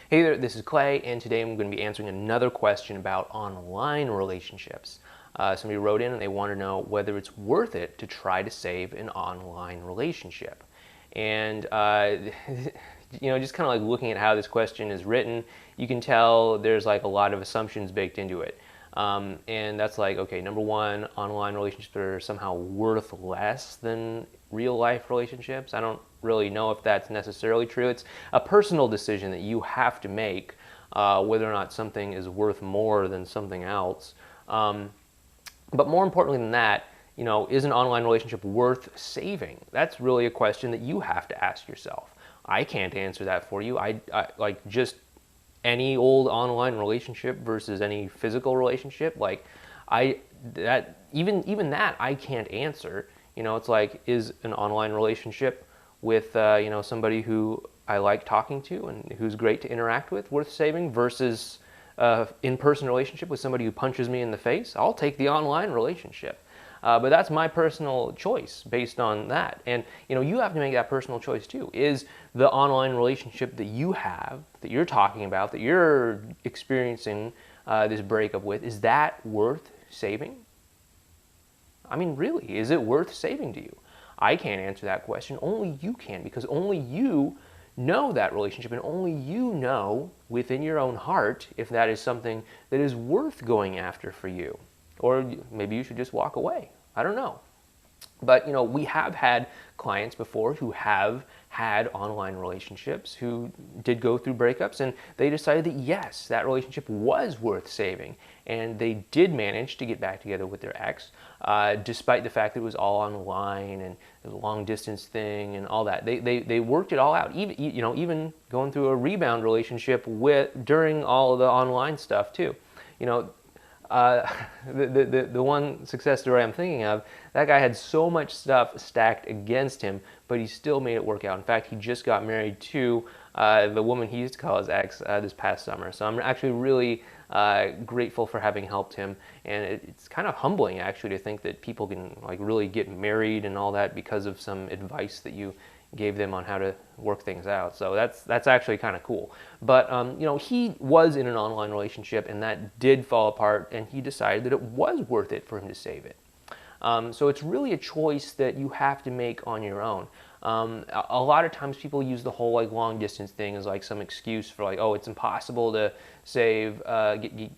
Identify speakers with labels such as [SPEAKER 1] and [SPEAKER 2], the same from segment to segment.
[SPEAKER 1] Hey there, this is Clay, and today I'm going to be answering another question about online relationships. Somebody wrote in and they want to know whether it's worth it to try to save an online relationship. And, just kind of like looking at how this question is written, you can tell there's like a lot of assumptions baked into it. And that's like, okay, number one, online relationships are somehow worth less than real life relationships. I don't really know if that's necessarily true. It's a personal decision that you have to make, whether or not something is worth more than something else. But more importantly than that, is an online relationship worth saving? That's really a question that you have to ask yourself. I can't answer that for you. I like just any old online relationship versus any physical relationship, even that I can't answer. It's like, is an online relationship with somebody who I like talking to and who's great to interact with worth saving versus in-person relationship with somebody who punches me in the face? I'll take the online relationship. But that's my personal choice based on that. And you have to make that personal choice too. Is the online relationship that you have, that you're talking about, that you're experiencing this breakup with, is that worth saving? I mean, really, is it worth saving to you? I can't answer that question. Only you can, because only you know that relationship, and only you know within your own heart if that is something that is worth going after for you. Or maybe you should just walk away. I don't know. But we have had clients before who have had online relationships who did go through breakups, and they decided that yes, that relationship was worth saving, and they did manage to get back together with their ex, despite the fact that it was all online and the long distance thing and all that. They worked it all out, even going through a rebound relationship during all of the online stuff too. The one success story I'm thinking of, that guy had so much stuff stacked against him, but he still made it work out. In fact, he just got married to the woman he used to call his ex this past summer. So I'm actually really grateful for having helped him, and it's kind of humbling actually to think that people can like really get married and all that because of some advice that you gave them on how to work things out. So that's actually kind of cool. But he was in an online relationship and that did fall apart, and he decided that it was worth it for him to save it. So it's really a choice that you have to make on your own. A lot of times people use the whole like long distance thing as like some excuse for like, oh, it's impossible to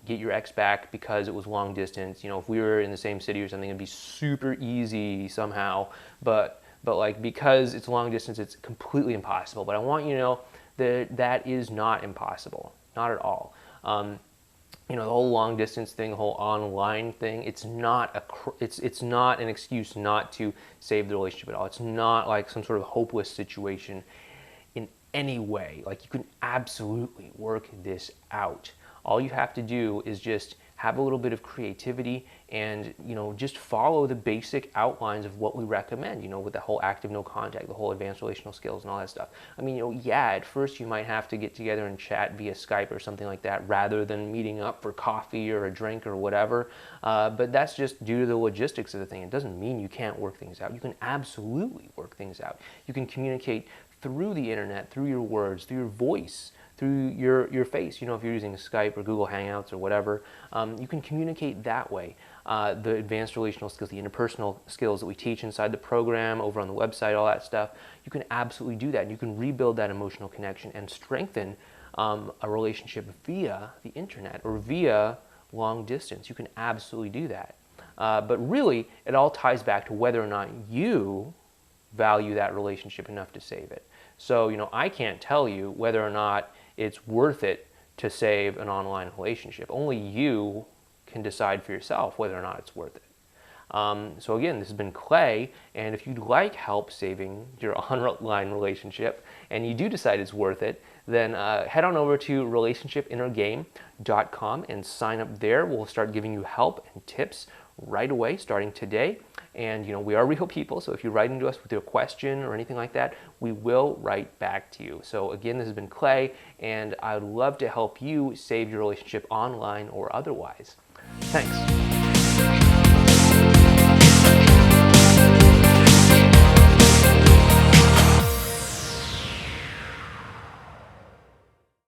[SPEAKER 1] get your ex back because it was long distance. If we were in the same city or something, it'd be super easy somehow. But like, because it's long distance, it's completely impossible. But I want you to know that that is not impossible, not at all. The whole long distance thing, the whole online thing, it's not an excuse not to save the relationship at all. It's not like some sort of hopeless situation in any way. Like, you can absolutely work this out. All you have to do is just have a little bit of creativity and, just follow the basic outlines of what we recommend, with the whole active no contact, the whole advanced relational skills and all that stuff. I mean, at first you might have to get together and chat via Skype or something like that rather than meeting up for coffee or a drink or whatever. But that's just due to the logistics of the thing. It doesn't mean you can't work things out. You can absolutely work things out. You can communicate through the internet, through your words, through your voice, through your face. If you're using Skype or Google Hangouts or whatever, you can communicate that way. The advanced relational skills, the interpersonal skills that we teach inside the program, over on the website, all that stuff, you can absolutely do that. And you can rebuild that emotional connection and strengthen a relationship via the internet or via long distance. You can absolutely do that. But really, it all ties back to whether or not you value that relationship enough to save it. So, I can't tell you whether or not it's worth it to save an online relationship. Only you can decide for yourself whether or not it's worth it. So again, this has been Clay, and if you'd like help saving your online relationship and you do decide it's worth it, then head on over to relationshipinnergame.com and sign up there. We'll start giving you help and tips right away, starting today. And we are real people, so if you write into us with your question or anything like that, we will write back to you. So again, this has been Clay, and I'd love to help you save your relationship online or otherwise. Thanks.